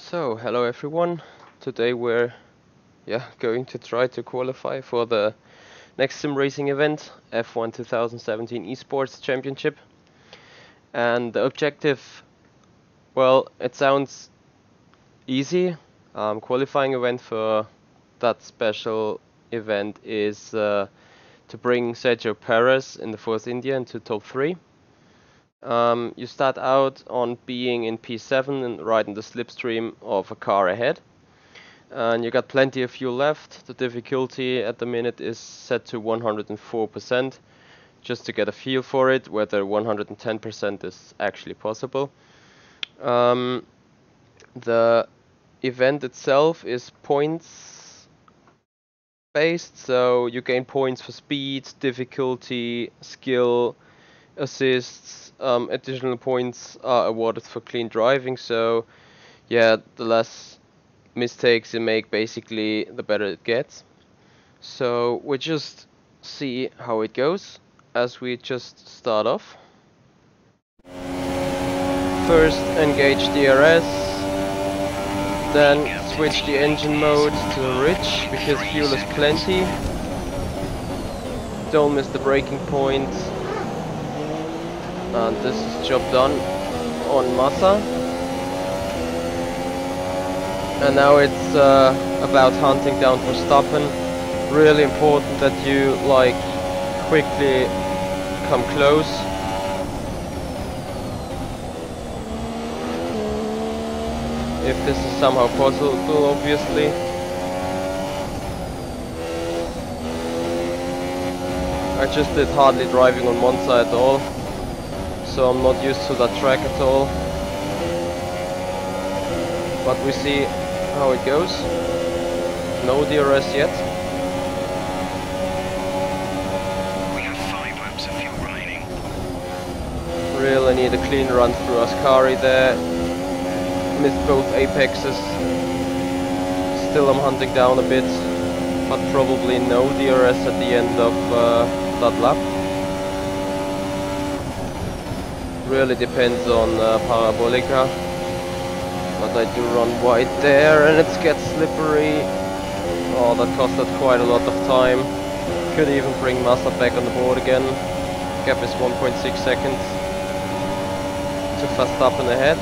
So, hello everyone. Today we're going to try to qualify for the next sim racing event, F1 2017 eSports Championship. And the objective, well, it sounds easy. Qualifying event for that special event is to bring Sergio Perez in the Force India into top 3. You start out on being in P7 and riding the slipstream of a car ahead. And you got plenty of fuel left. The difficulty at the minute is set to 104%, just to get a feel for it, whether 110% is actually possible. The event itself is points based, so you gain points for speed, difficulty, skill, assists. Additional points are awarded for clean driving, so yeah, the less mistakes you make, basically, the better it gets. So we just see how it goes as we just start off. First engage DRS, then switch the engine mode to rich because fuel is plenty. Don't miss the braking point. And this is job done on MONZA. And now it's about hunting down Verstappen. Really important that you quickly come close. If this is somehow possible, obviously. I just did hardly driving on MONZA at all, so I'm not used to that track at all. But we see how it goes. No DRS yet. We have 5 laps of fuel remaining. Really need a clean run through Ascari there. Missed both apexes. Still I'm hunting down a bit, but probably no DRS at the end of that lap. Really depends on Parabolica. But I do run wide there and it gets slippery. Oh, that costed quite a lot of time. Could even bring Massa back on the board again. Gap is 1.6 seconds to Verstappen ahead.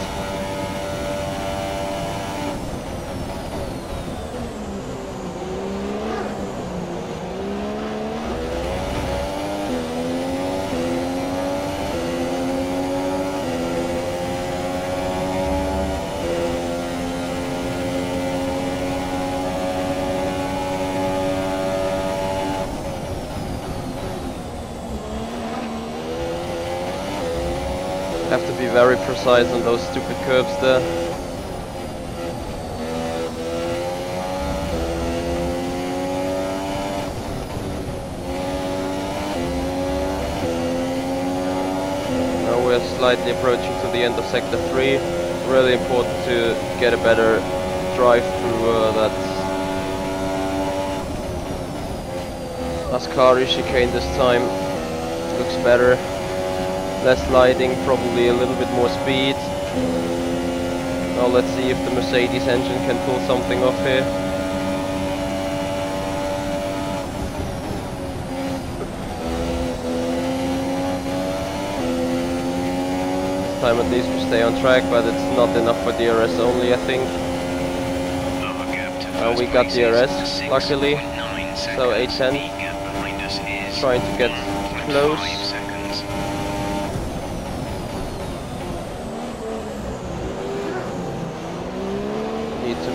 Have to be very precise on those stupid curves there. Now we're slightly approaching to the end of sector 3. Really important to get a better drive through that Ascari chicane this time. Looks better. Less sliding, probably a little bit more speed. Now let's see if the Mercedes engine can pull something off here. This time at least we stay on track, but it's not enough for DRS only, I think. We got DRS, luckily. So 810. Trying to get close.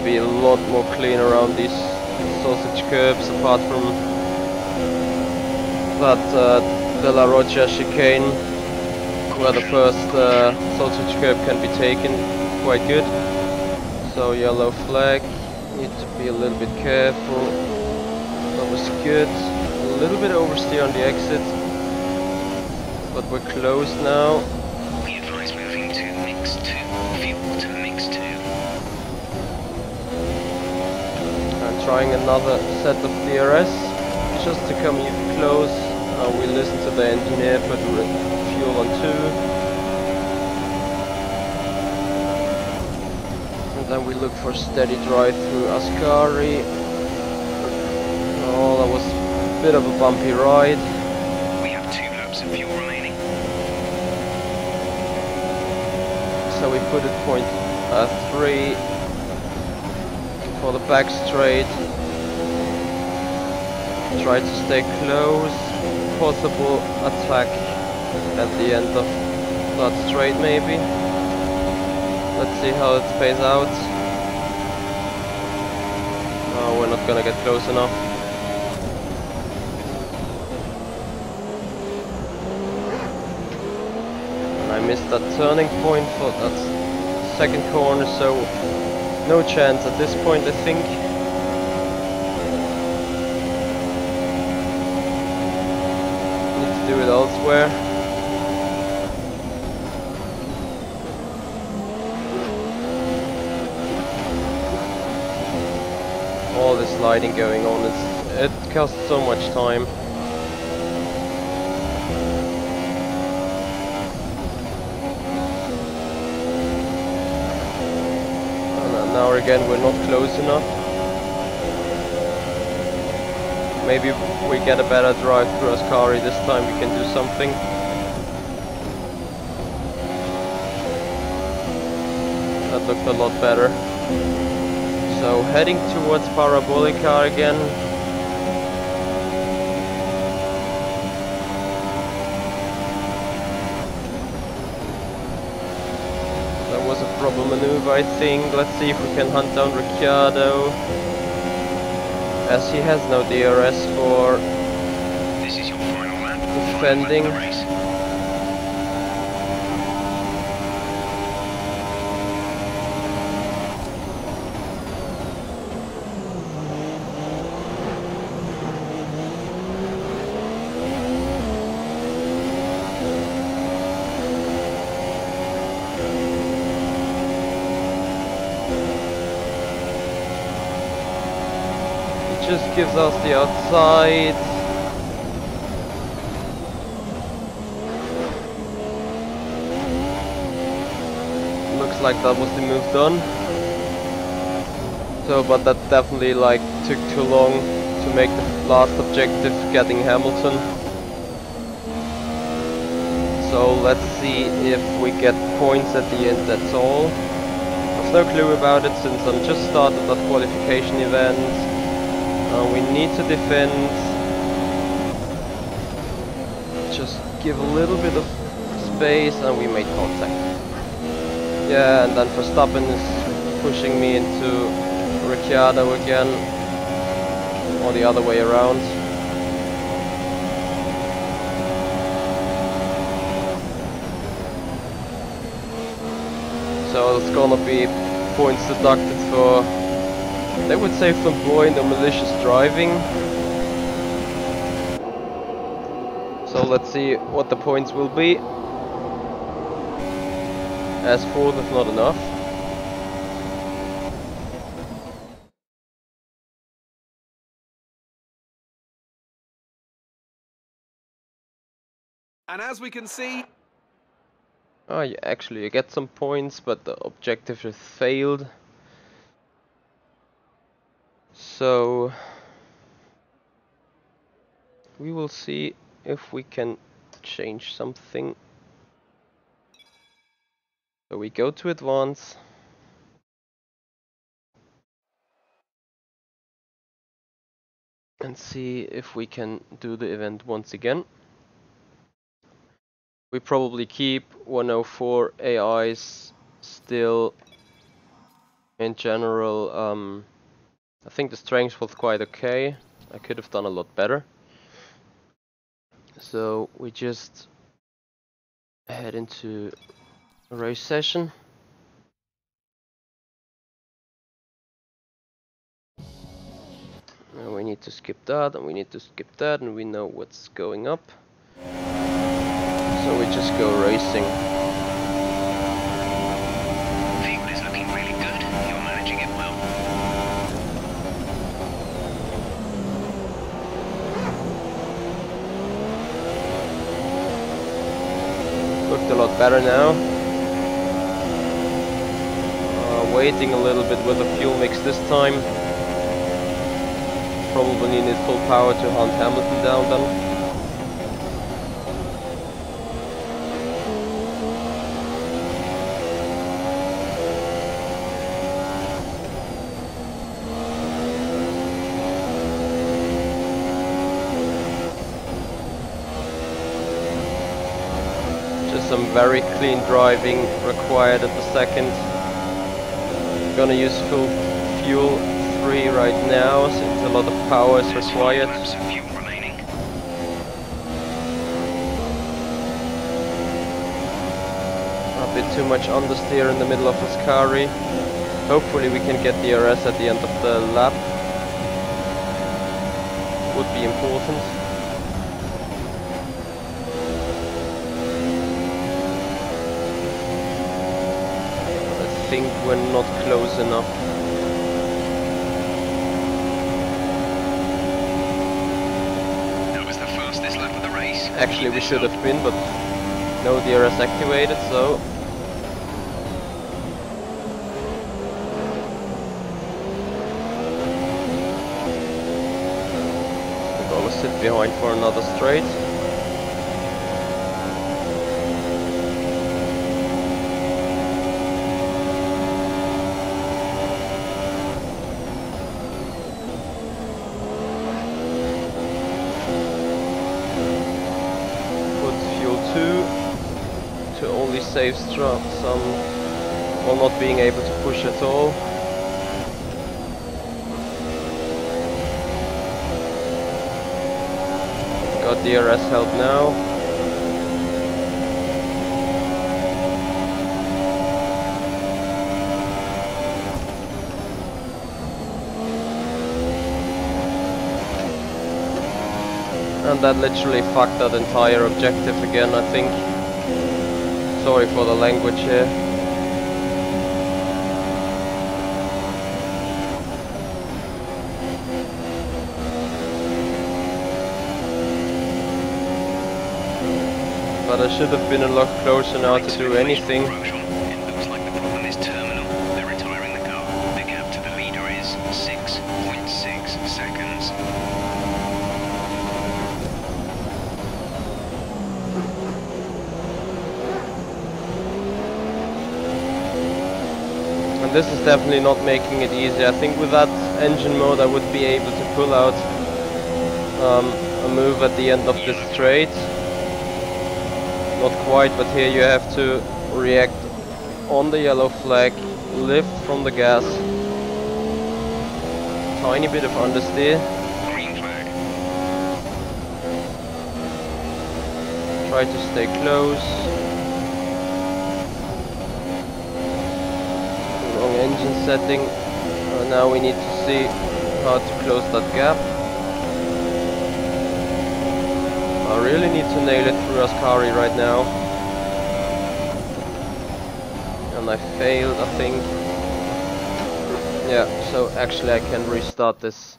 Be a lot more clean around these sausage curbs, apart from that De La Rocha chicane, where the first sausage curb can be taken quite good. So yellow flag, need to be a little bit careful. That was good. A little bit oversteer on the exit, but we're close now. We advise moving to mix 2, fuel to mix 2. Trying another set of DRS just to come even close. We listen to the engineer, put fuel on 2. And Then we look for steady drive through Ascari. Oh, that was a bit of a bumpy ride. We have 2 laps of fuel remaining. So we put it point 3 for the back straight. Try to stay close. Possible attack at the end of that straight maybe. Let's see how it plays out. Oh, we're not gonna get close enough. And I missed that turning point for that second corner, so no chance at this point, I think. Need to do it elsewhere. All this lighting going on, it costs so much time. And now again we're not close enough. Maybe we get a better drive through Ascari this time, we can do something. That looked a lot better. So heading towards Parabolica again. That was a proper maneuver, I think. Let's see if we can hunt down Ricciardo, as he has no DRS for This is your final lap. defending. Final lap of the race. Just gives us the outside. Looks like that was the move done. So, but that definitely like took too long to make the last objective, getting Hamilton. So let's see if we get points at the end, that's all. I've no clue about it since I'm just started that qualification event. We need to defend. Just give a little bit of space and we made contact. Yeah, and then Verstappen is pushing me into Ricciardo again. Or the other way around. So it's gonna be points deducted for, they would say, flamboyant or malicious driving. So let's see what the points will be. As fourth is not enough. And as we can see... Oh, yeah, actually you get some points, but the objective is failed. So we will see if we can change something. So we go to advance. And see if we can do the event once again. We probably keep 104 AIs still. In general, I think the strength was quite okay. I could have done a lot better. So we just head into a race session. And we need to skip that, and we need to skip that, and we know what's going up. So we just go racing. Fuel is looking really good. You're managing it well. Looked a lot better now. waiting a little bit with the fuel mix this time. Probably need full power to hunt Hamilton down then. Some very clean driving required at the second. Gonna use full fuel 3 right now, since a lot of power is required. A bit too much understeer in the middle of Ascari. Hopefully we can get the RS at the end of the lap. Would be important. I think we're not close enough. That was the fastest lap of the race. Actually, we should have been, but no DRS activated, so we're gonna sit behind for another straight. Save some while not being able to push at all. Got DRS help now. And that literally fucked that entire objective again, I think. Sorry for the language here. But I should have been a lot closer now to do anything. It looks like the problem is terminal. They're retiring the car. The gap to the leader is 6.6 seconds. This is definitely not making it easy. I think with that engine mode I would be able to pull out a move at the end of this straight. Not quite, but here you have to react on the yellow flag, lift from the gas, tiny bit of understeer. Green flag. Try to stay close. Engine setting. Now we need to see how to close that gap. I really need to nail it through Ascari right now. And I failed, I think. Yeah, so actually I can restart this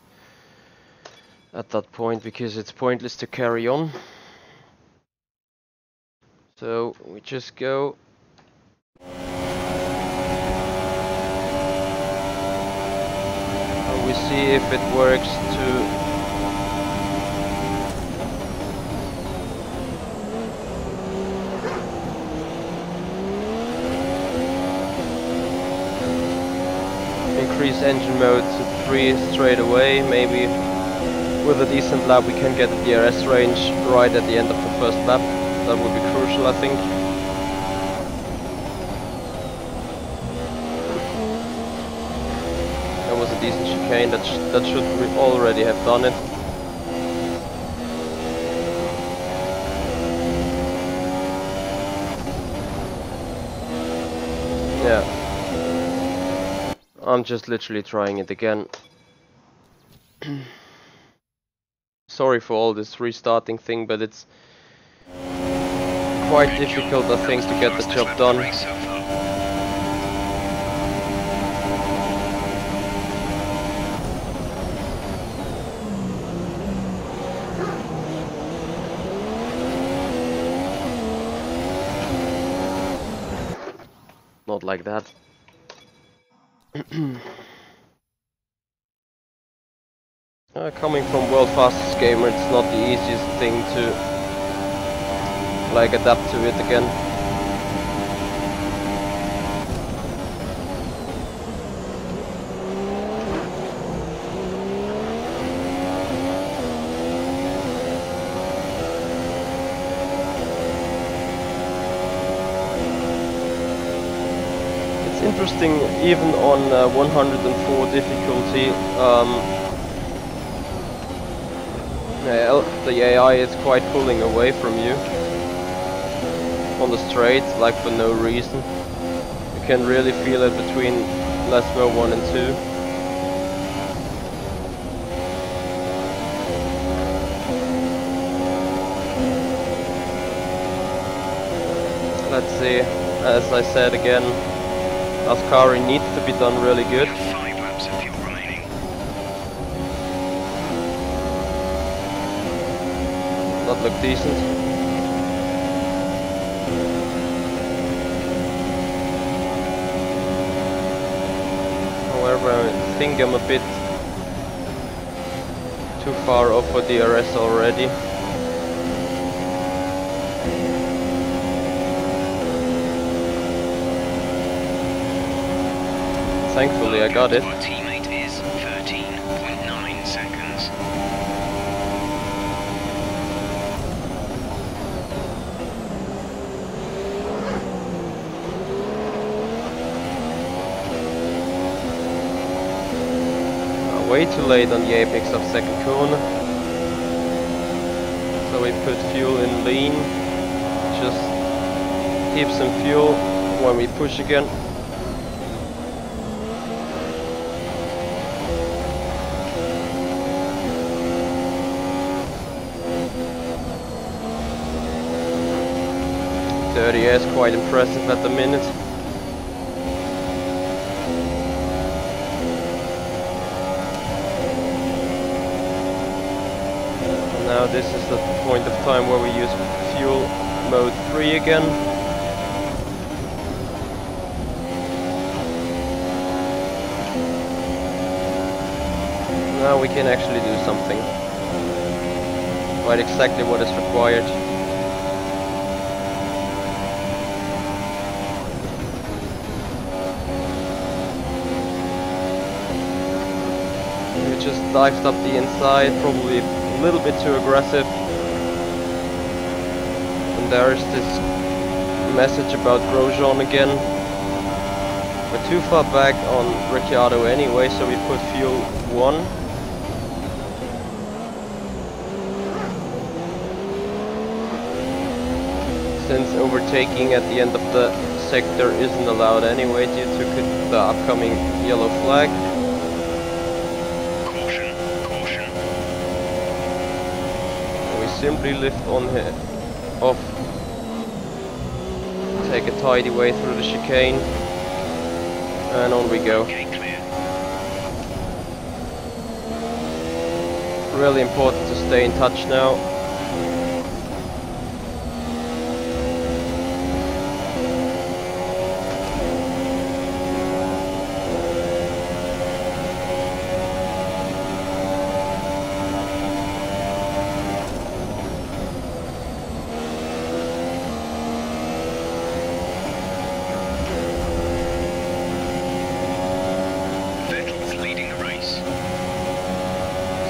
at that point because it's pointless to carry on. So we just go. We see if it works to increase engine mode to 3 straight away. Maybe with a decent lap we can get the DRS range right at the end of the first lap. That would be crucial, I think. Was a decent chicane, that should already have done it. Yeah. I'm just literally trying it again. Sorry for all this restarting thing, but it's quite difficult, I think, to get the job done. Not like that. Coming from world fastest gamer, it's not the easiest thing to like adapt to it again. It's interesting, even on 104 difficulty, the AI is quite pulling away from you on the straights, like for no reason. You can really feel it between Lesmo 1 and 2. Let's see, as I said again, Ascari needs to be done really good. 5 laps of fuel remaining. That look decent. However, I think I'm a bit too far off for DRS already. Thankfully I got it. Our teammate is 13.9 seconds. Way too late on the apex of second corner. So we put fuel in lean. Just keep some fuel when we push again. Is quite impressive at the minute. Now this is the point of time where we use fuel mode 3 again. Now we can actually do something. Quite exactly what is required. Just dived up the inside, probably a little bit too aggressive. And there is this message about Grosjean again. We're too far back on Ricciardo anyway, so we put fuel 1. Since overtaking at the end of the sector isn't allowed anyway due to the upcoming yellow flag. Simply lift on here, off, take a tidy way through the chicane, and on we go. Okay, clear. Really important to stay in touch now.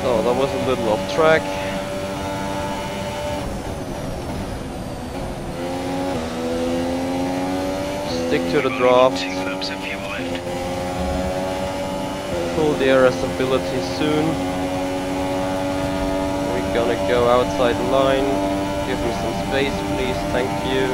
So that was a little off track. Stick to the draft. 2 laps of fuel left. Full DRS ability soon. We're gonna go outside the line. Give me some space, please. Thank you.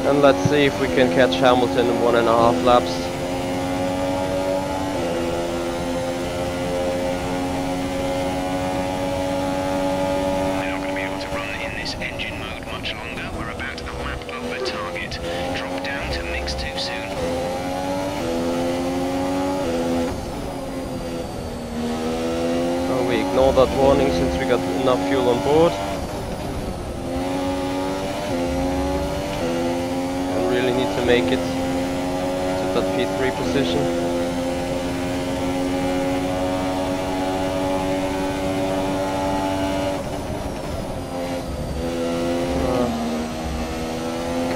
And let's see if we can catch Hamilton in 1.5 laps. We're not going to be able to run in this engine mode much longer. We're about a lap over target. Drop down to mix too soon. Oh, we ignore that warning since we got enough fuel on board. I really need to make it to that P3 position.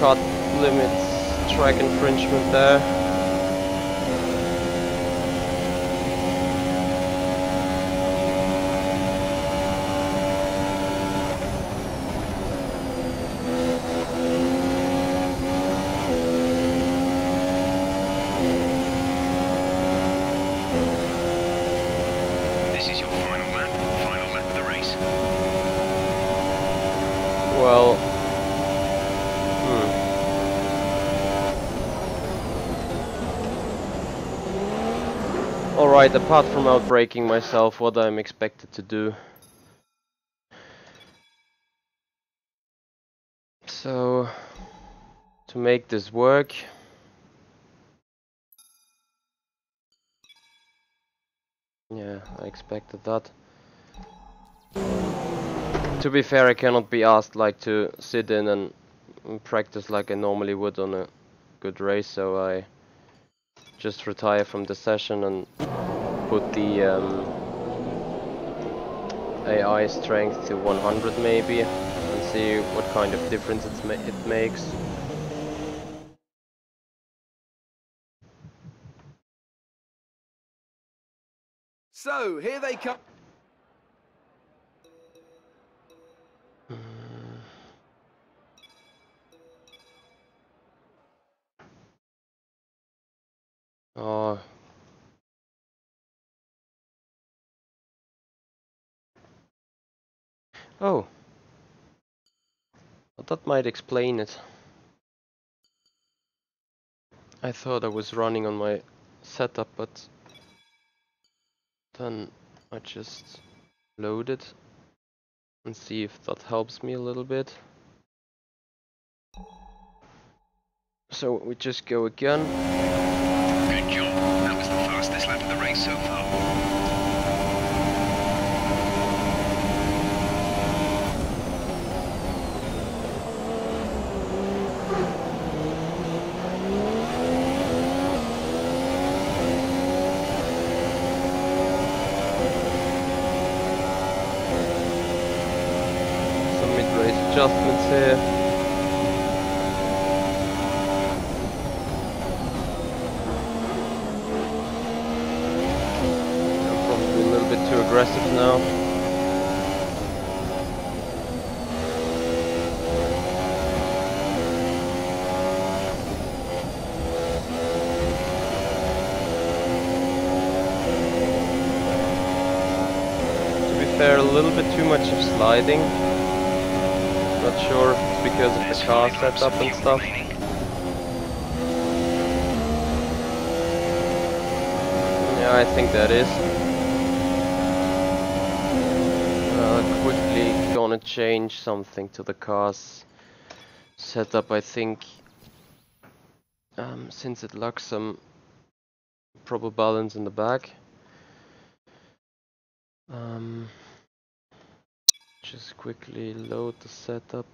Cut limits, track infringement there. This is your final lap of the race. Well, Alright, apart from outbraking myself, what I'm expected to do. So, to make this work, yeah, I expected that. To be fair, I cannot be asked like to sit in and practice like I normally would on a good race, so I just retire from the session and put the AI strength to 100 maybe, and see what kind of difference it makes. So, here they come. Oh. Oh. Well, that might explain it. I thought I was running on my setup, but then I just load it and see if that helps me a little bit. So we just go again. Good job. That was the fastest lap of the race so far. Some mid-race adjustments here. Too aggressive now. To be fair, a little bit too much of sliding. Not sure if it's because of the car setup and stuff. Yeah, I think that is. Quickly gonna change something to the car's setup, I think, since it lacks some proper balance in the back. Just quickly load the setup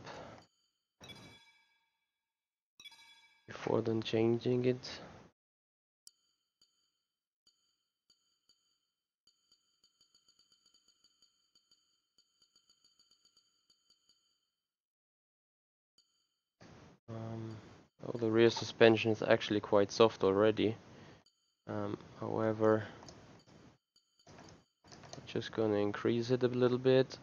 before then changing it. Oh, the rear suspension is actually quite soft already. However, I'm just gonna increase it a little bit.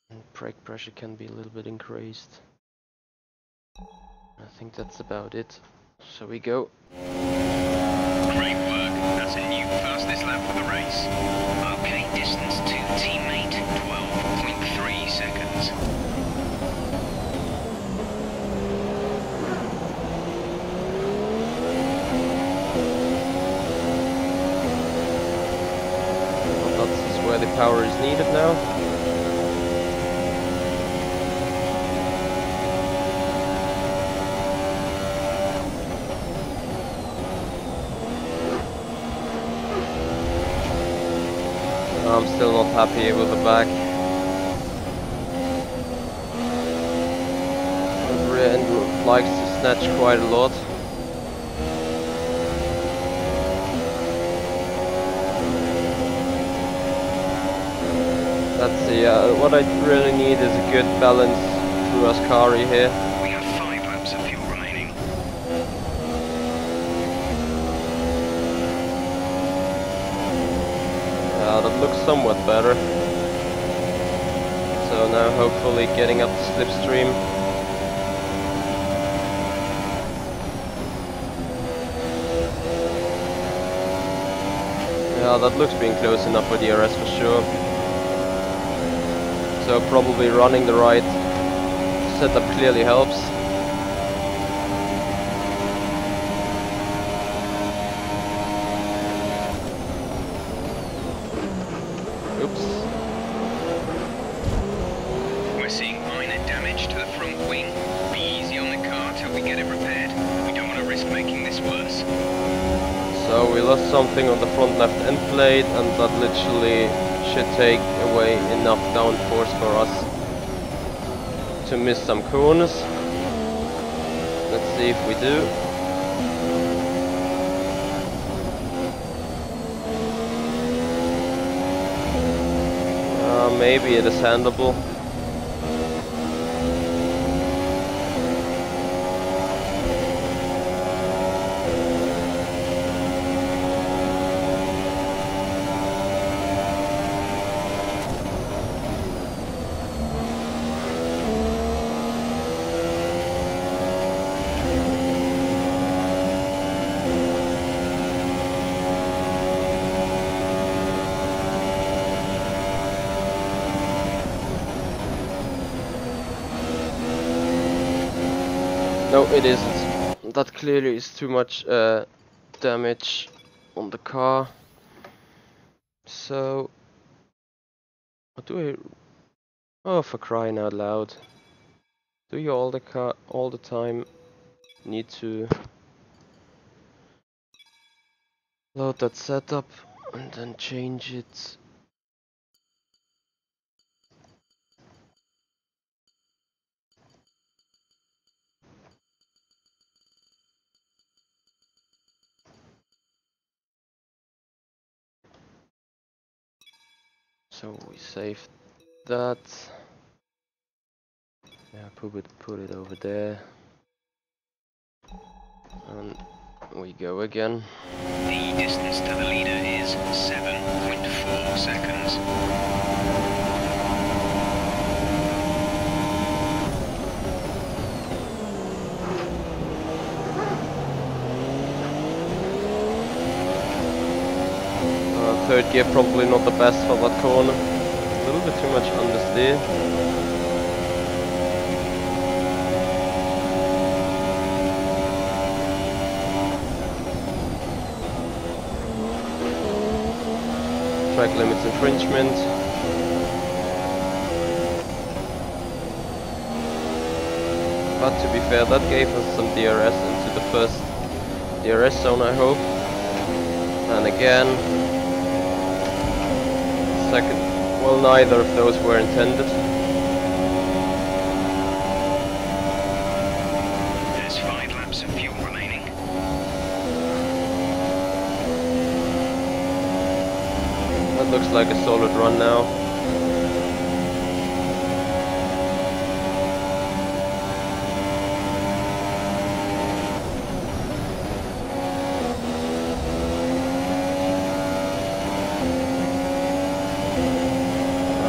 And brake pressure can be a little bit increased. I think that's about it. So we go. Great work. That's a new fastest lap of the race. Okay, distance to teammate, 12.3 seconds. Well, that's where the power is needed now. Still not happy with the back. The rear end likes to snatch quite a lot. That's what I really need is a good balance through Ascari here. We have 5 laps of fuel remaining. Yeah, that looks somewhat better. So now hopefully getting up the slipstream. Yeah, that looks being close enough for DRS for sure. So probably running the right setup clearly helps. Oops. We're seeing minor damage to the front wing. Be easy on the car till we get it repaired. We don't want to risk making this worse. So we lost something on the front left end plate, and that literally should take away enough downforce for us to miss some corners. Let's see if we do. Maybe it is handleable. No, it isn't. That clearly is too much damage on the car. So, what do I? Oh, for crying out loud! Do you all the time need to load that setup and then change it? So we saved that. Yeah, put it over there, and we go again. The distance to the leader is 7.4 seconds. Third gear probably not the best for that corner. A little bit too much understeer. Track limits infringement. But to be fair, that gave us some DRS into the first DRS zone, I hope. And again, second, well, neither of those were intended. There's 5 laps of fuel remaining. That looks like a solid run now.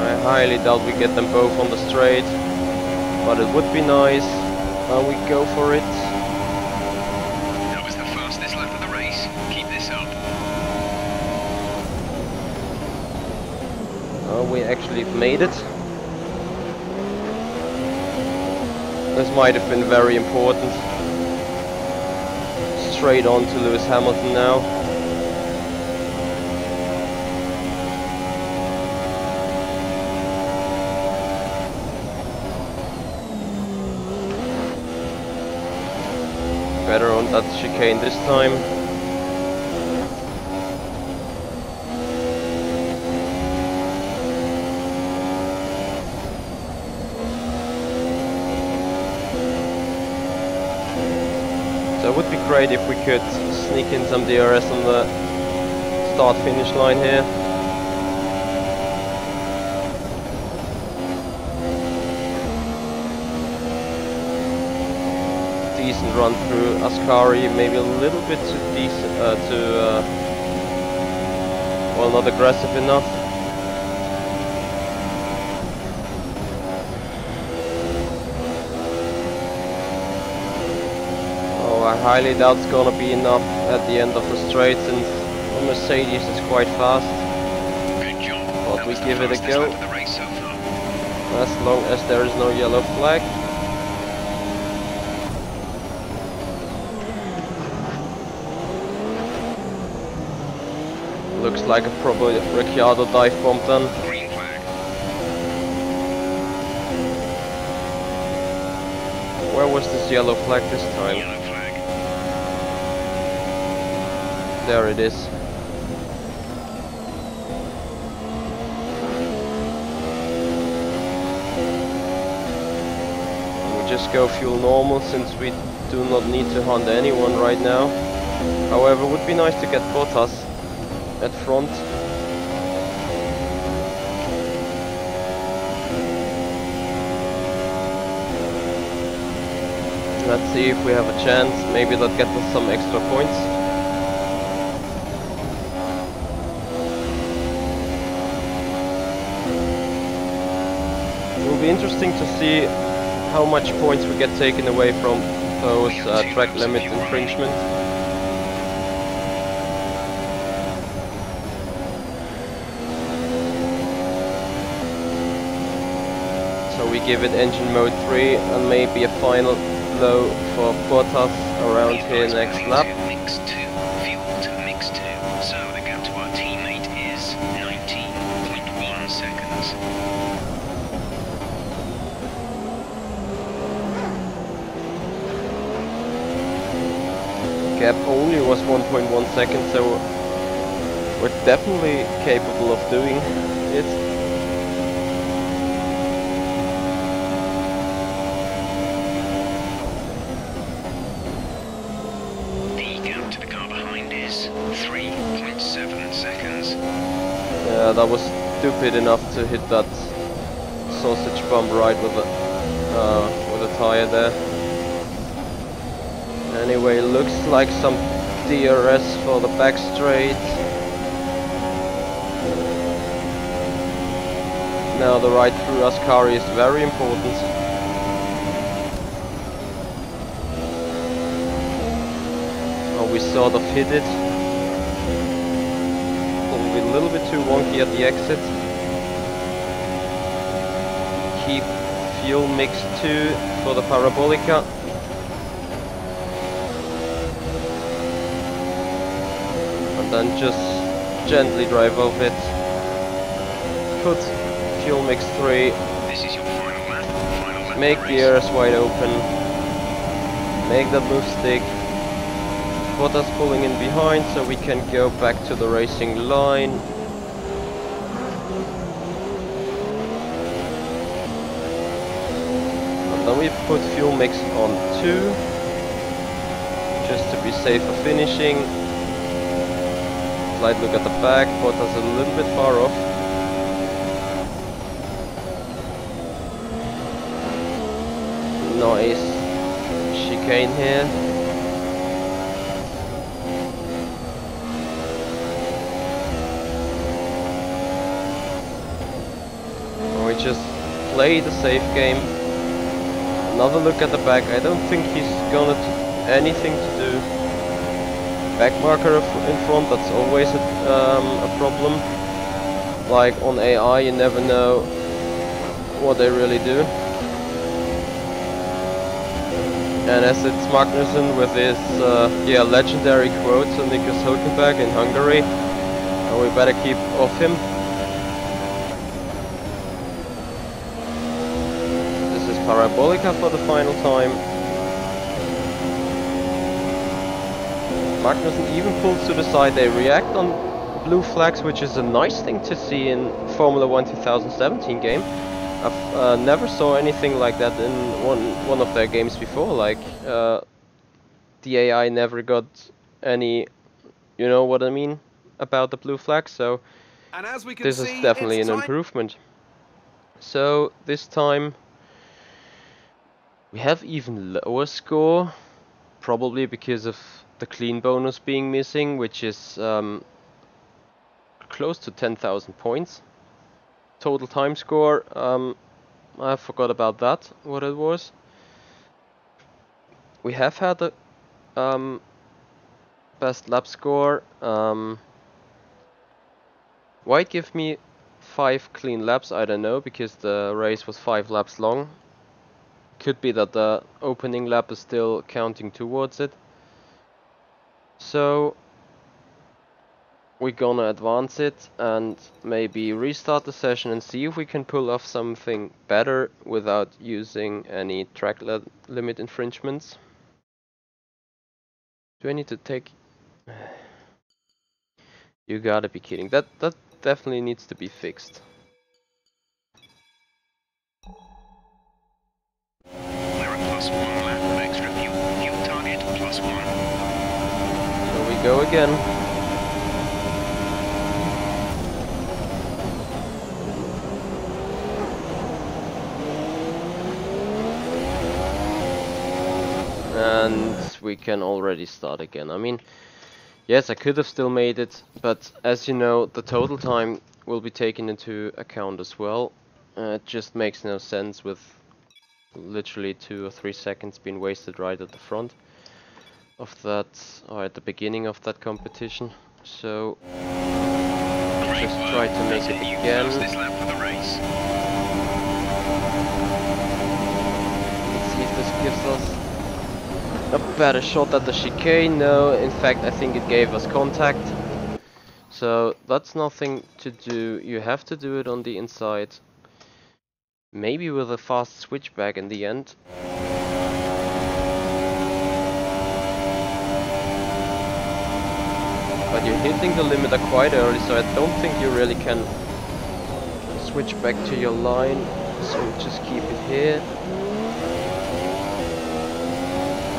I highly doubt we get them both on the straight, but it would be nice, and we go for it. That was the fastest lap of the race. Keep this up. We actually made it. This might have been very important. Straight on to Lewis Hamilton now. Better on that chicane this time. So it would be great if we could sneak in some DRS on the start-finish line here. Decent run through Ascari, maybe a little bit too decent, well, not aggressive enough. Oh, I highly doubt it's gonna be enough at the end of the straight, since the Mercedes is quite fast. Good job. But we give it a Fastest go, lap of the race so far. as long as there is no yellow flag. Looks like a proper Ricciardo dive bomb then. Green flag. Where was this yellow flag this time? Yellow flag. There it is. We just go fuel normal, since we do not need to hunt anyone right now. However, it would be nice to get Bottas at front. Let's see if we have a chance. Maybe that'll get us some extra points. It will be interesting to see how much points we get taken away from those track limit infringements. So we give it engine mode 3 and maybe a final blow for Bottas around here next lap. Mix 2. Fuel to mix 2. So the gap to our teammate is 19.1 seconds. Gap only was 1.1 seconds, so we're definitely capable of doing it. Yeah, that was stupid enough to hit that sausage bump right with a tire there. Anyway, looks like some DRS for the back straight. Now the ride through Ascari is very important. Oh, we sort of hit it. Probably a little bit too wonky at the exit. Keep fuel mix 2 for the Parabolica. And then just gently drive off it. Put fuel mix 3. This is your final lap. Make the ears wide open. Make that move stick. Bottas pulling in behind so we can go back to the racing line. And then we put fuel mix on 2. Just to be safe for finishing. Slight look at the back. Bottas a little bit far off. Nice chicane here. We just play the safe game. Another look at the back. I don't think he's gonna anything to do. Back marker in front, that's always a problem. Like on AI, you never know what they really do. And as it's Magnussen with his legendary quote to Nico Hülkenberg in Hungary, and we better keep off him. This is Parabolica for the final time. Magnussen even pulls to the side. They react on blue flags, which is a nice thing to see in Formula 1 2017 game. I've never saw anything like that in one of their games before. Like the AI never got any, you know what I mean, about the blue flag, so And as we can this is see, definitely it's an time. improvement. So this time we have even lower score, probably because of the clean bonus being missing, which is close to 10,000 points. Total time score, I forgot about that, what it was. We have had a best lap score. Why it give me 5 clean laps? I don't know, because the race was 5 laps long. Could be that the opening lap is still counting towards it. So we're gonna advance it and maybe restart the session and see if we can pull off something better without using any track limit infringements. Do I need to take... You gotta be kidding. That definitely needs to be fixed. There are +1 lap of extra fuel. Fuel target +1. So we go again. And we can already start again. I mean, yes, I could have still made it, but as you know, the total time will be taken into account as well. It just makes no sense with literally 2 or 3 seconds being wasted right at the front of that, or at the beginning of that competition. So just try to make it again. Fastest lap for the race. Let's see if this gives us a better shot at the chicane. No, in fact I think it gave us contact. So that's nothing to do. You have to do it on the inside. Maybe with a fast switchback in the end. But you're hitting the limiter quite early, so I don't think you really can switch back to your line. So just keep it here.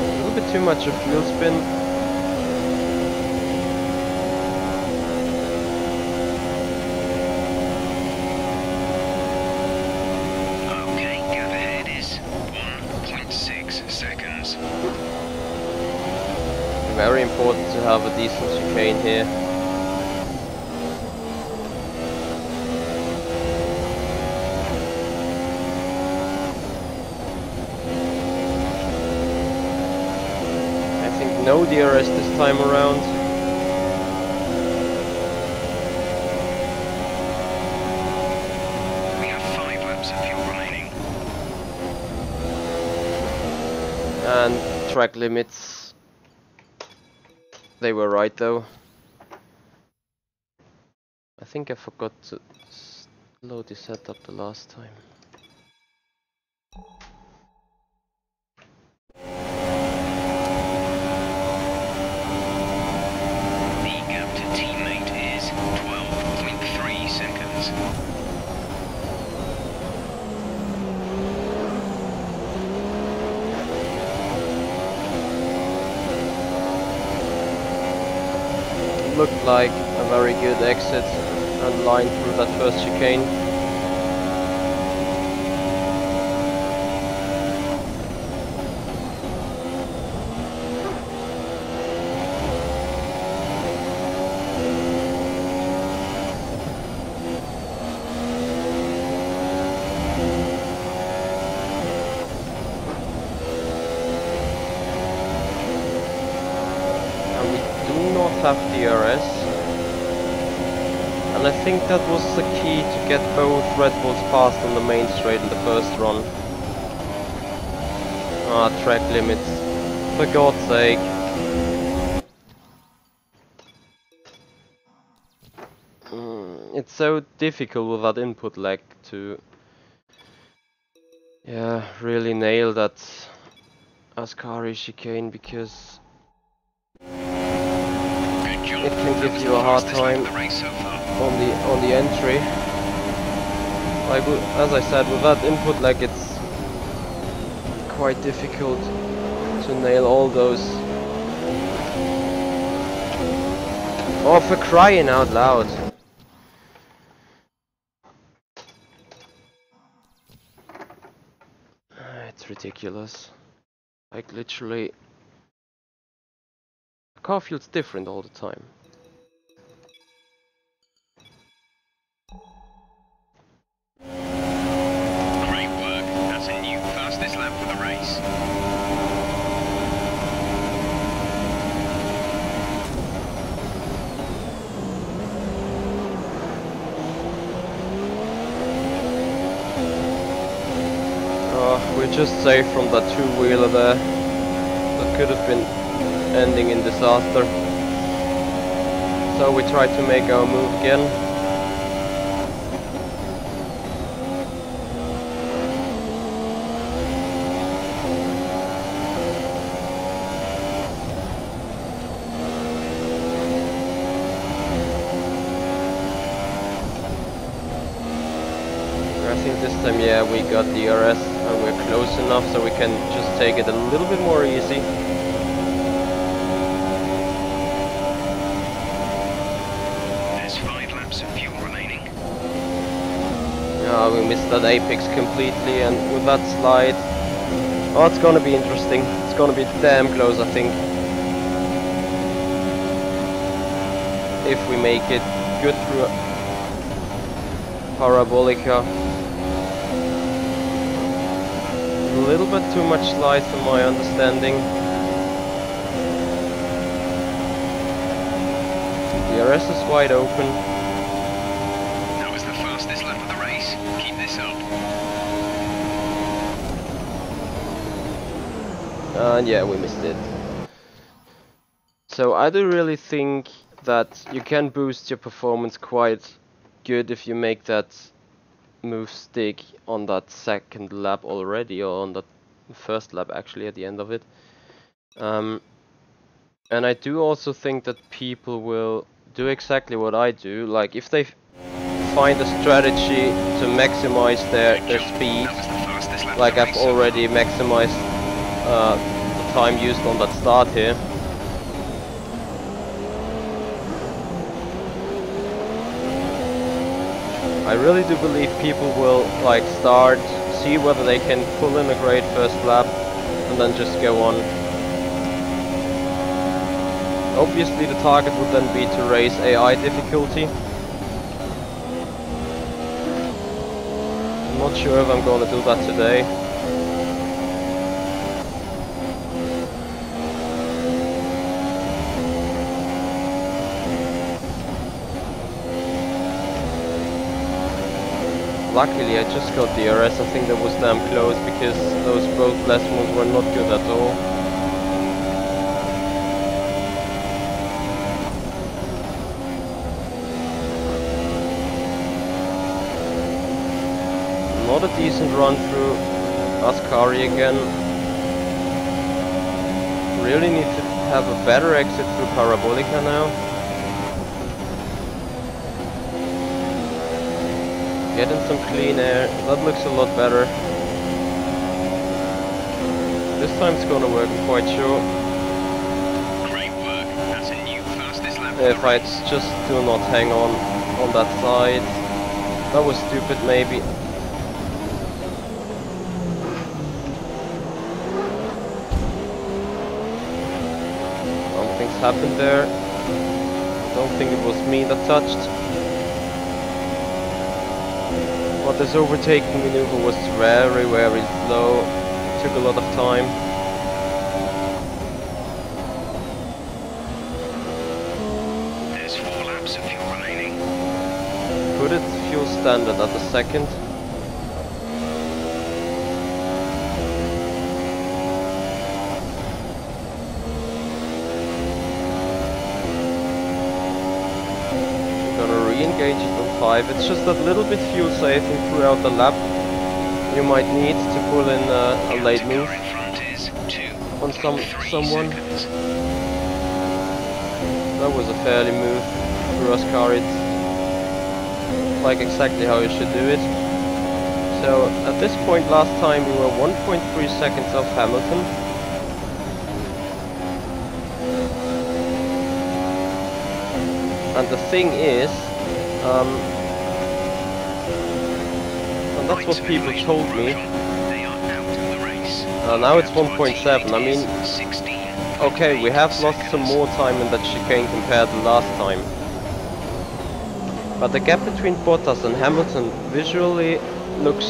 A little bit too much of wheel spin. Okay, gap ahead is 1.6 seconds. Very important to have a decent chicane here. I think no DRS this time around. We have 5 laps of fuel remaining. And track limits. They were right though. I think I forgot to load the setup the last time. The gap to teammate is 12.3 seconds. Looked like a very good exit and line through that first chicane. Have DRS, and I think that was the key to get both Red Bulls past on the main straight in the first run. Ah, track limits, for God's sake. It's so difficult with that input lag to really nail that Ascari chicane, because it can give you a hard time on the entry. Like as I said, with that input lag, it's quite difficult to nail all those Oh, for crying out loud. It's ridiculous. Like literally, the car feels different all the time. Great work. That's a new fastest lap for the race. We're just safe from that two-wheeler there. That could have been ending in disaster. So we tried to make our move again. I think this time, yeah, we got DRS and we're close enough so we can just take it a little bit more easy. There's 5 laps of fuel remaining. Yeah, we missed that apex completely, and with that slide, oh, it's gonna be interesting. It's gonna be damn close, I think. If we make it good through Parabolica. A little bit too much slide for my understanding. DRS is wide open. That was the fastest lap of the race. Keep this up. And yeah, we missed it. So I do really think that you can boost your performance quite good if you make that move stick on that second lap already, or on that first lap actually at the end of it. And I do also think that people will do exactly what I do. Like if they find a strategy to maximize their speed, like I've already maximized the time used on that start here. I really do believe people will like start, see whether they can pull in a great first lap, and then just go on. Obviously the target would then be to raise AI difficulty. I'm not sure if I'm gonna do that today. Luckily I just got DRS. I think that was damn close because those both last ones were not good at all. Not a decent run through Ascari again. Really need to have a better exit through Parabolica now. Getting some clean air, that looks a lot better. This time it's gonna work, I'm quite sure. Great work. That's a new fastest lap. If I just do not hang on that side. That was stupid maybe. Something's happened there. Don't think it was me that touched. But this overtaking maneuver was very, very slow. Took a lot of time. There's 4 laps of fuel remaining. Put it fuel standard at the second. Gonna re-engage it on 5. It's just that little bit fuel saving throughout the lap you might need to pull in a late move on someone. That was a fairly move through Ascari. It's like exactly how you should do it. So at this point last time we were 1.3 seconds off Hamilton. And the thing is, and that's what people told me. Now it's 1.7. I mean, okay, we have lost some more time in that chicane compared to last time. But the gap between Bottas and Hamilton visually looks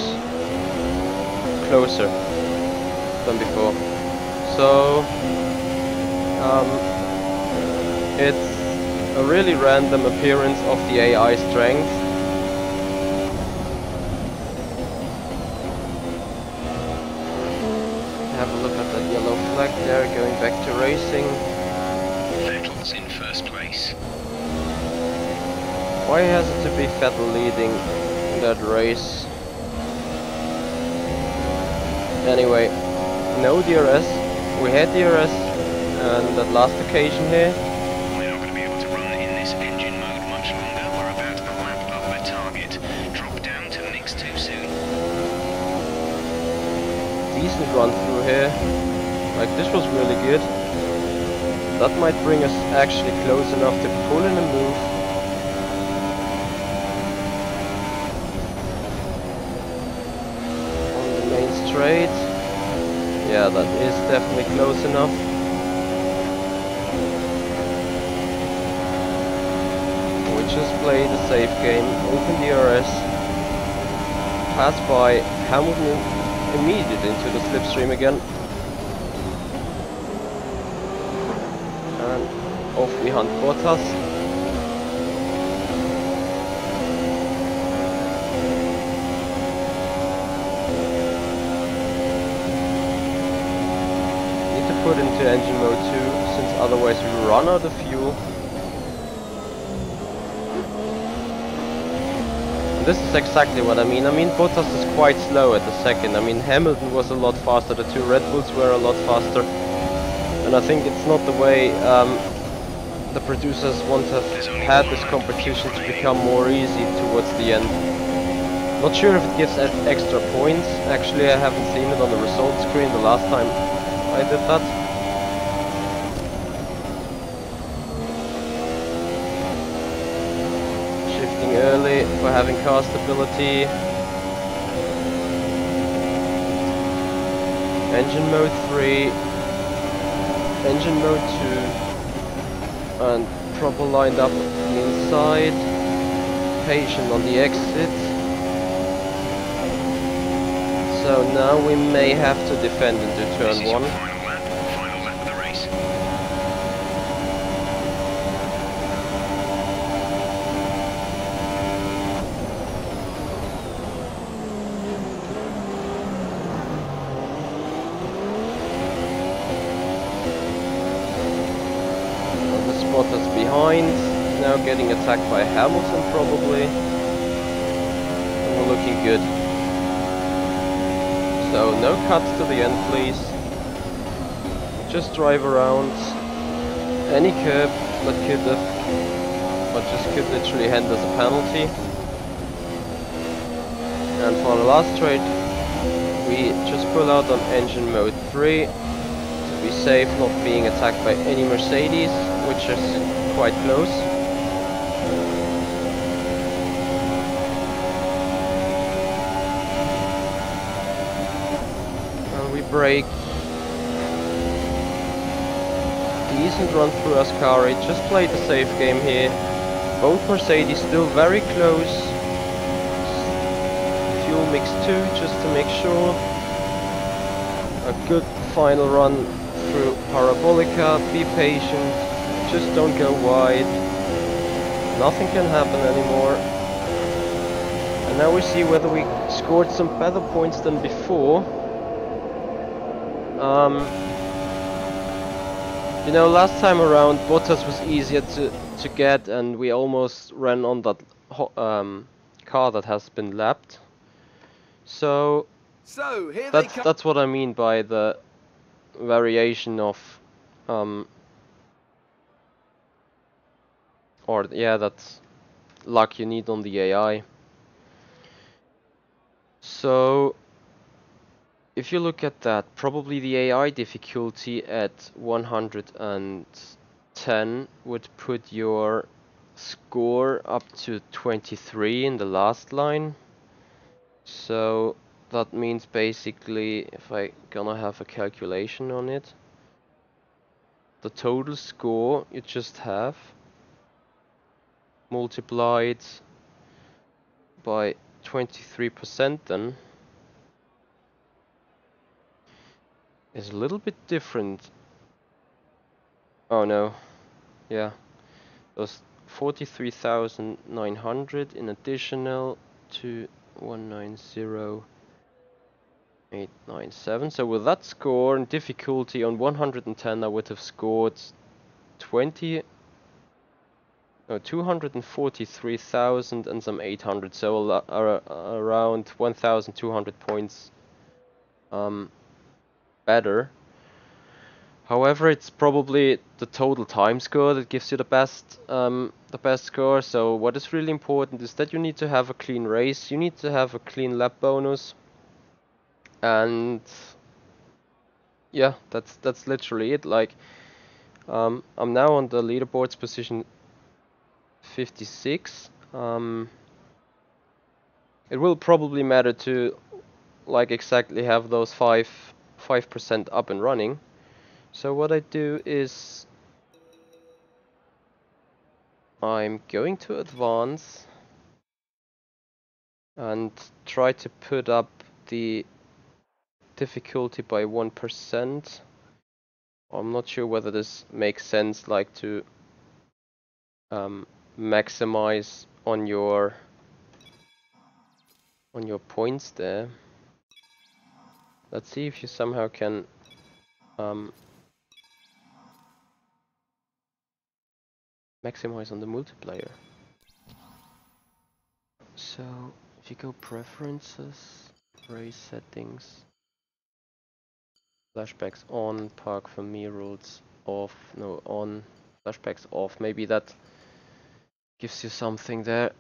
closer than before. So, it's a really random appearance of the AI strength. Have a look at that yellow flag there, going back to racing. Vettel's in first place. Why has it to be Vettel leading that race? Anyway, no DRS. We had DRS and that last occasion here. We're not going to be able to run in this engine mode much longer. We're about a lap over target. Drop down to mix too soon. Decent run through here. Like, this was really good. That might bring us actually close enough to pull in a move. On the main straight. Yeah, that is definitely close enough. We just played a safe game, open DRS, pass by Hamilton immediately into the slipstream again. And off we hunt Bottas. Need to put into engine mode 2, since otherwise we run out of fuel. This is exactly what I mean. Bottas is quite slow at the second. Hamilton was a lot faster, the two Red Bulls were a lot faster. And I think it's not the way the producers want to have had this competition to become more easy towards the end. Not sure if it gives extra points. Actually, I haven't seen it on the results screen the last time I did that. Early for having car stability. Engine mode 3, engine mode 2, and proper lined up inside. Patient on the exit. So now we may have to defend into turn 1. Bottas behind, now getting attacked by Hamilton probably. And we're looking good. So no cuts to the end please. Just drive around any curb that could have, but just could literally hand us a penalty. And for the last straight, we just pull out on engine mode 3 to be safe, not being attacked by any Mercedes, which is quite close. And we brake. Decent run through Ascari, just played a safe game here. Both Mercedes still very close. Fuel mix 2 just to make sure. A good final run through Parabolica, be patient. Just don't go wide. Nothing can happen anymore. And now we see whether we scored some better points than before. You know, last time around Bottas was easier to get, and we almost ran on that car that has been lapped. So here they come. that's what I mean by the variation of or yeah, that's luck you need on the AI. So if you look at that, probably the AI difficulty at 110 would put your score up to 23 in the last line. So that means basically, if I gonna have a calculation on it, the total score you just have multiplied by 23% then is a little bit different. Oh no, yeah, it was 43,900 in additional to 190,897. So with that score and difficulty on 110, I would have scored 243,000 and some 800. So around 1,200 points better. However, it's probably the total time score that gives you the best score. So what is really important is that you need to have a clean race, you need to have a clean lap bonus, and yeah, that's literally it. Like, I'm now on the leaderboard's position 56. It will probably matter to like exactly have those 5% up and running. So what I do is I'm going to advance and try to put up the difficulty by 1%. I'm not sure whether this makes sense, like to maximize on your points there. Let's see if you somehow can maximize on the multiplayer. So if you go preferences, race settings, flashbacks on, park for me rules off, no, on, flashbacks off, maybe that gives you something there.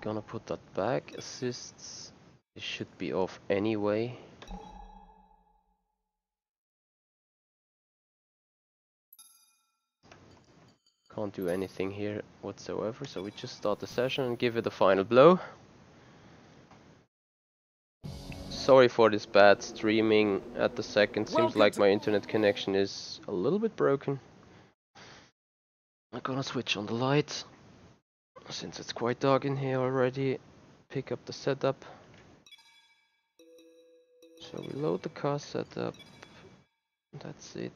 Gonna put that back. Assists, it should be off anyway. Can't do anything here whatsoever, so we just start the session and give it a final blow. Sorry for this bad streaming at the second. Seems like my internet connection is a little bit broken. I'm gonna switch on the light since it's quite dark in here already. Pick up the setup. So we load the car setup. That's it.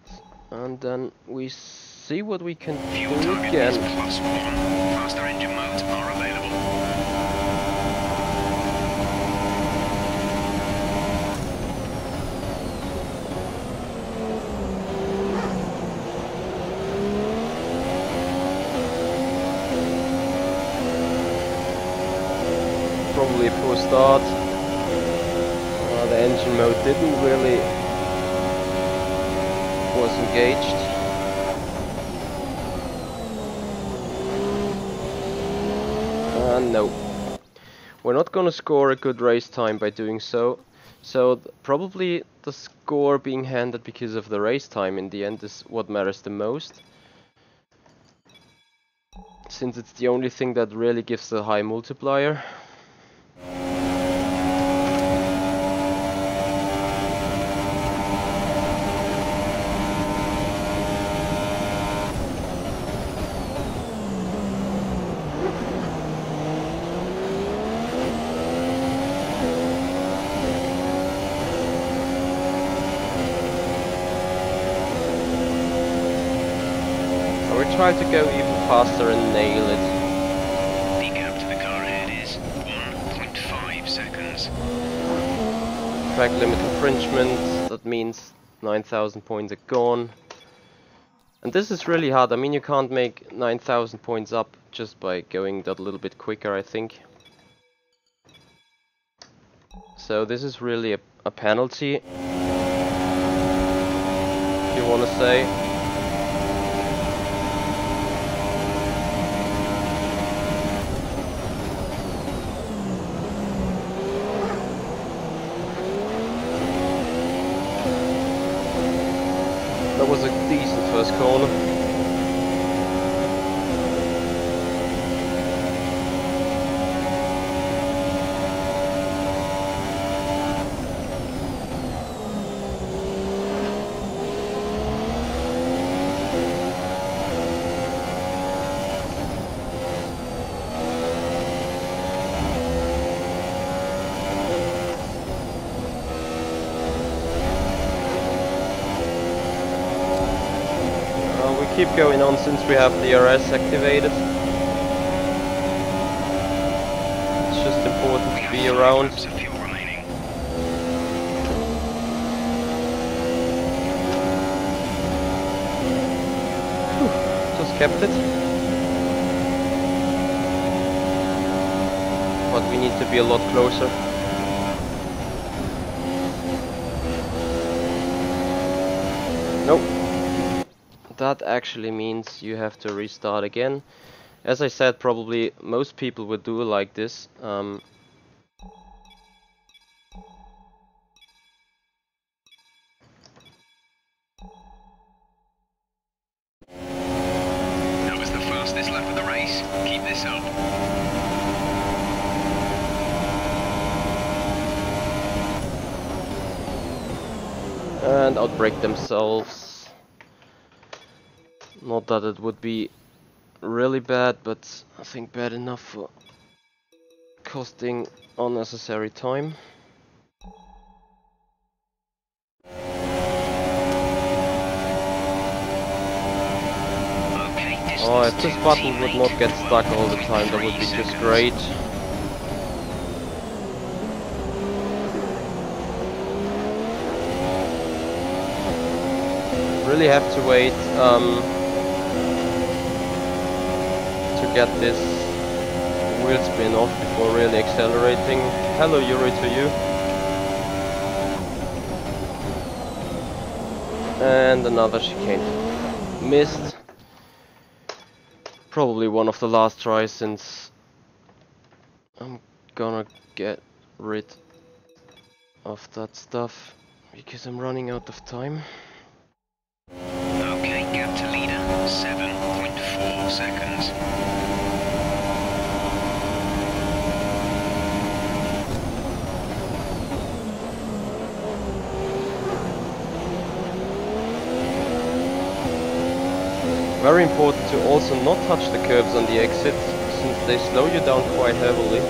And then we see what we can do again. +1. Faster engine modes are available. Probably a poor start. The engine mode didn't really was engaged. And no, we're not gonna score a good race time by doing so. So probably the score being handed because of the race time in the end is what matters the most, since it's the only thing that really gives a high multiplier. Try to go even faster and nail it. The gap to the car ahead is 1.5 seconds. Track limit infringement, that means 9,000 points are gone. And this is really hard. I mean, you can't make 9,000 points up just by going that little bit quicker, I think. So this is really a penalty, if you want to say. that was a decent first corner. Keep going on since we have the RS activated. It's just important to be around. Just kept it. But we need to be a lot closer. Nope. That actually means you have to restart again. As I said, probably most people would do like this. That was the fastest lap of the race. Keep this up. And outbrake themselves. Not that it would be really bad, but I think bad enough for costing unnecessary time. Oh, if this button would not get stuck all the time, that would be just great. Really have to wait to get this wheel spin off before really accelerating. Hello Yuri to you. And another chicane. Missed. Probably one of the last tries, since I'm gonna get rid of that stuff because I'm running out of time. Okay, gap to leader, 7.4 seconds. Very important to also not touch the curbs on the exit, since they slow you down quite heavily.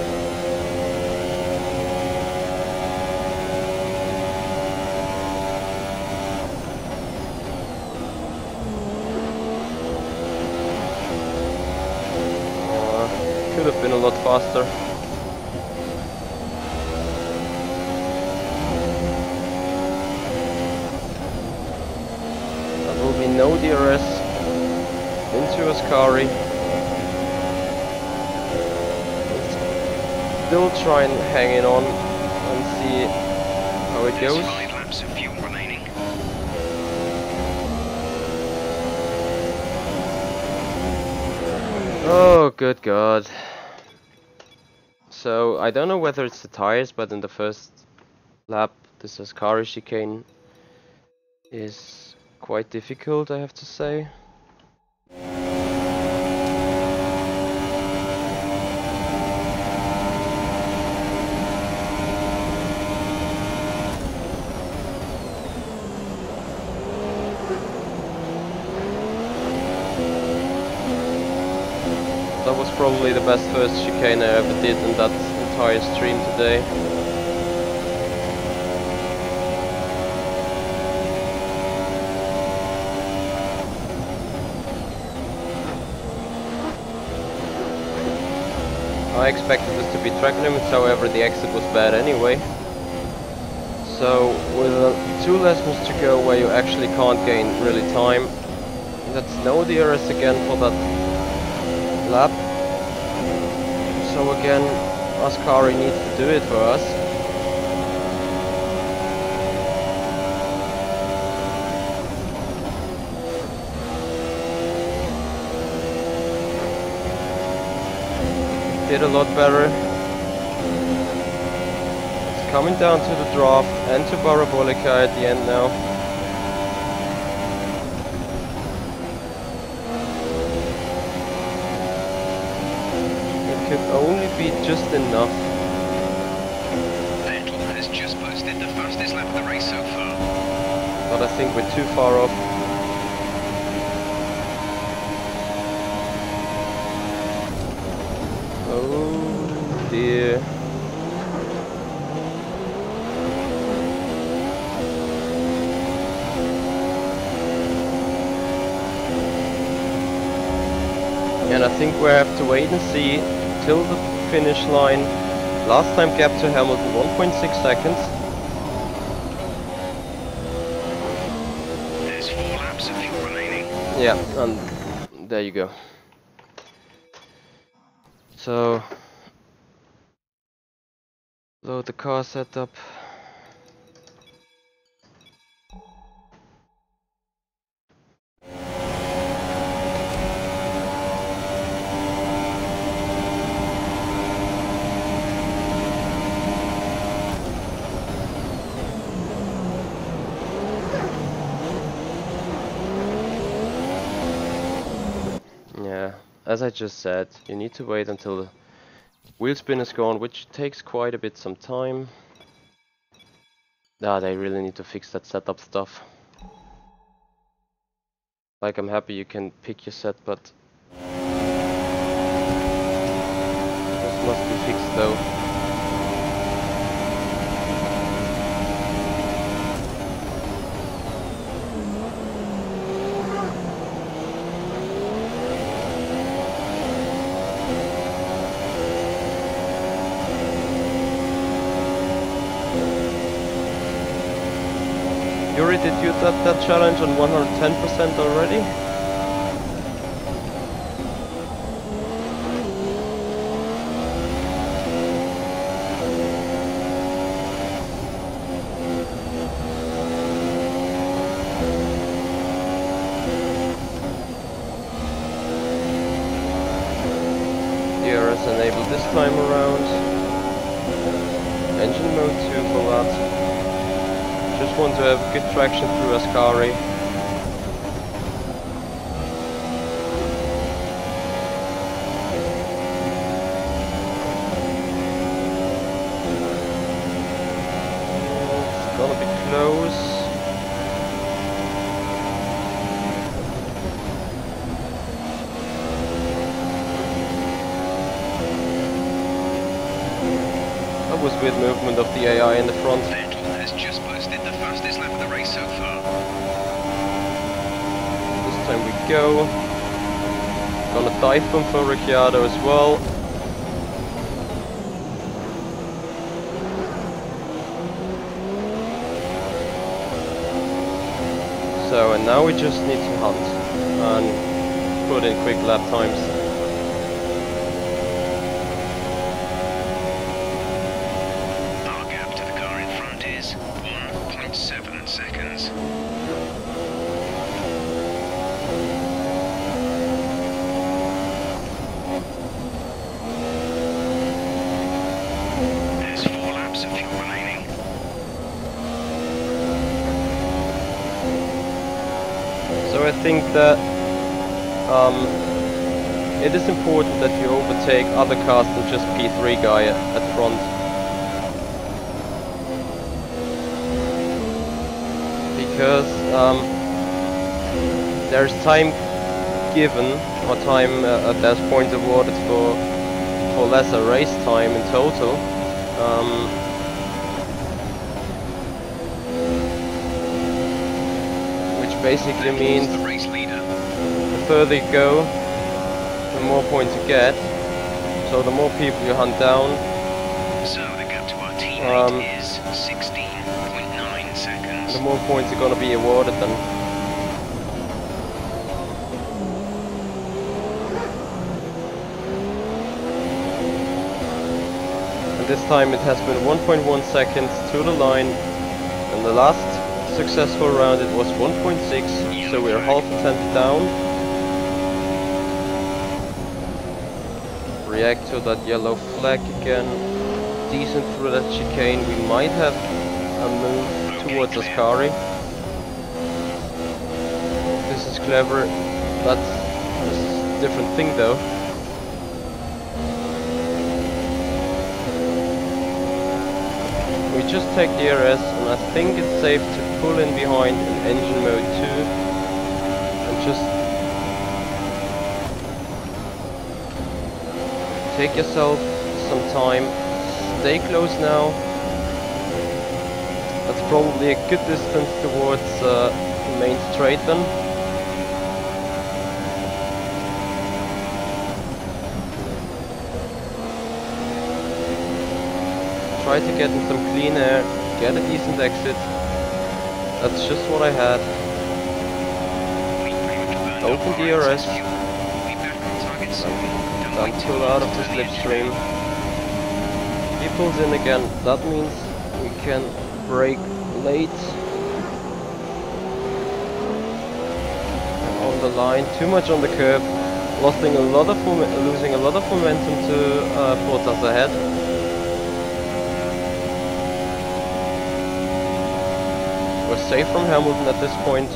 Could have been a lot faster. There will be no DRS into Ascari. Still try and hang it on and see how it goes. 5 laps of fuel remaining. Oh, good God. So, I don't know whether it's the tires, but in the first lap, this Ascari chicane is quite difficult, I have to say. That was probably the best first chicane I ever did in that entire stream today. I expected this to be track limits, however the exit was bad anyway. So with 2 lessons to go where you actually can't gain really time, that's no DRS again for that lap. So again, Ascari needs to do it for us. Did a lot better. It's coming down to the draft and to Parabolica at the end now. speed just enough. Vettel has just posted the fastest lap of the race so far. But I think we're too far off. Oh dear. And I think we have to wait and see till the finish line. Last time gap to Hamilton 1.6 seconds. There's 4 laps of fuel remaining. Yeah, and there you go. So load the car setup. Yeah, as I just said, you need to wait until the wheel spin is gone, which takes quite a bit some time. Ah, they really need to fix that setup stuff. Like, I'm happy you can pick your set, but this must be fixed though. Yuri, did you do that challenge on 110% already? DRS enabled this time around. Engine mode 2 for that. Just want to have good traction through Ascari. It's gonna be close. That was weird movement of the AI in the front. Vettel has just posted the fastest lap of the race so far. This time we go. Gonna dive bomb for Ricciardo as well. So, and now we just need to hunt and put in quick lap times. Our gap to the car in front is 1.7 seconds. There's 4 laps of fuel remaining. So I think that it is important that you overtake other cars than just P3 guy at front. Because there's time given, or time there's points awarded for lesser race time in total. Which basically means The race leader. the further you go, the more points you get. So the more people you hunt down, So the gap to our teammate is 16.9 seconds. the more points are going to be awarded then. And this time it has been 1.1 seconds to the line, and the last successful round it was 1.6, so we're half a tenth down. React to that yellow flag again. Decent through that chicane. We might have a move towards Ascari. This is clever. That's a different thing though. we just take the RS, and I think it's safe to pull in behind in engine mode 2 and just take yourself some time, stay close now. That's probably a good distance towards the main straight then. Try to get in some clean air, get a decent exit. That's just what I had. Open DRS. Then pull out of the slipstream. He pulls in again. That means we can brake late. And on the line, too much on the curb. Losing a lot of momentum to Bottas ahead. We're safe from Hamilton at this point.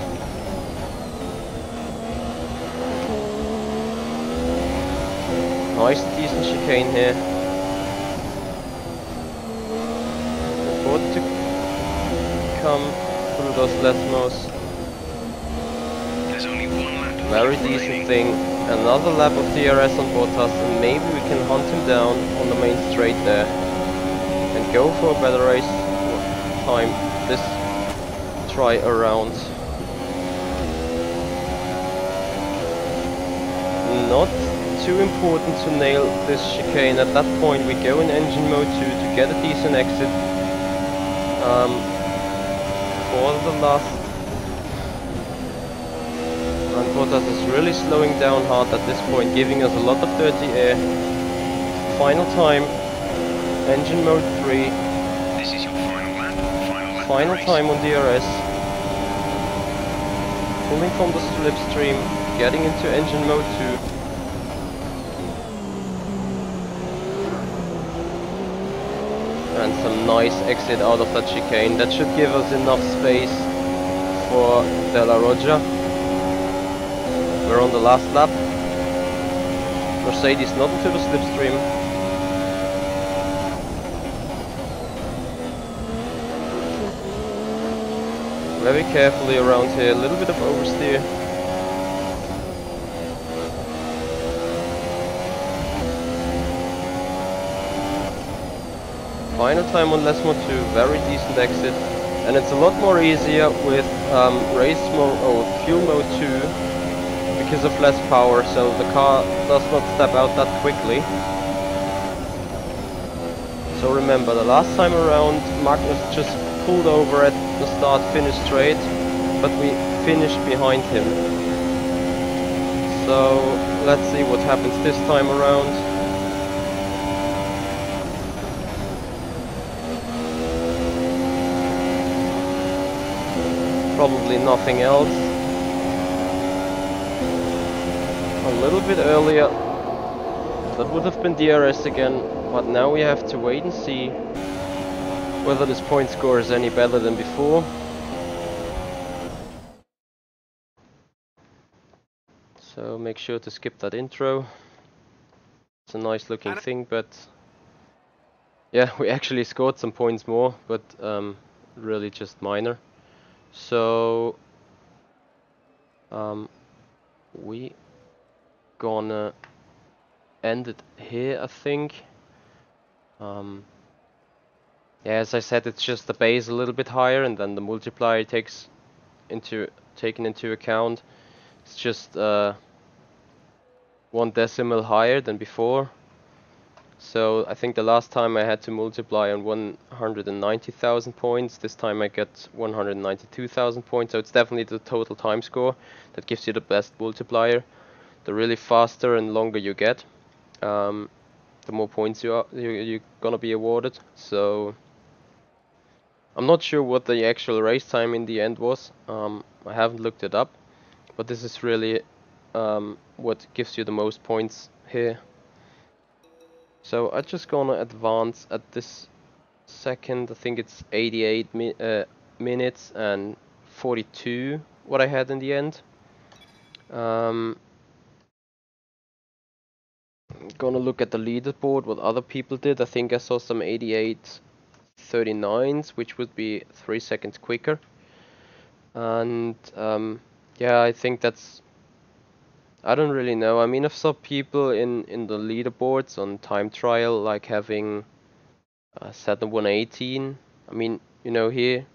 Nice, decent chicane here. Important to come through those Lesmos. There's only one lap. Very decent thing. Another lap of DRS on Bottas, and maybe we can hunt him down on the main straight there and go for a better race time this try around. Not too important to nail this chicane. At that point we go in engine mode 2 to get a decent exit for the last. And Bottas is really slowing down hard at this point, giving us a lot of dirty air. Final time, engine mode 3. This is your final lap. Final time on DRS. Pulling from the slipstream, getting into engine mode 2. And some nice exit out of that chicane. That should give us enough space for De La Roja. We're on the last lap. Mercedes not into the slipstream. Very carefully around here, a little bit of oversteer. Final time on Lesmo 2, very decent exit. And it's a lot more easier with race mode or fuel mode 2 because of less power, so the car does not step out that quickly. So remember, the last time around Magnus just pulled over at the start, finished straight, but we finished behind him. So let's see what happens this time around. Probably nothing else. A little bit earlier, that would have been DRS again, but now we have to wait and see whether this point score is any better than before. So make sure to skip that intro. It's a nice looking thing, but yeah, we actually scored some points more, but really just minor. So we gonna end it here, I think. Yeah, as I said, it's just the base a little bit higher, and then the multiplier taken into account. It's just 1 decimal higher than before. So I think the last time I had to multiply on 190,000 points. This time I get 192,000 points. So it's definitely the total time score that gives you the best multiplier. The really faster and longer you get, the more points you're gonna be awarded. So I'm not sure what the actual race time in the end was. I haven't looked it up, but this is really what gives you the most points here. So I'm just gonna advance at this second. I think it's 88 minutes and 42 what I had in the end. Gonna look at the leaderboard, what other people did. I think I saw some 88 39s, which would be 3 seconds quicker. And yeah, I think that's, I don't really know. I mean, I've saw people in the leaderboards on time trial like having set the 118. I mean, you know, here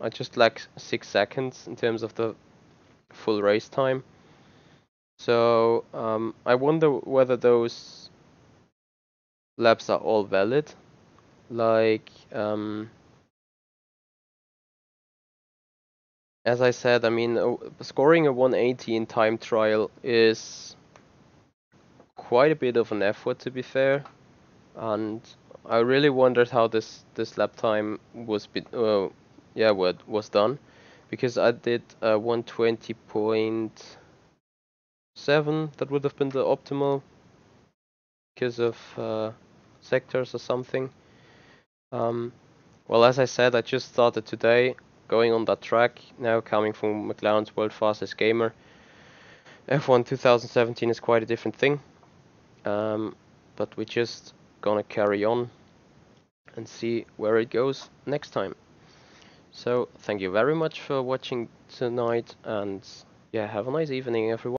I just lack 6 seconds in terms of the full race time. So I wonder whether those laps are all valid. Like, as I said, I mean, scoring a 180 in time trial is quite a bit of an effort, to be fair, and I really wondered how this lap time was was done, because I did 120.7. That would have been the optimal because of sectors or something. Well, as I said, I just started today going on that track. Now coming from McLaren's World Fastest Gamer, F1 2017 is quite a different thing. But we're just gonna carry on and see where it goes next time. So thank you very much for watching tonight, and yeah, have a nice evening, everyone.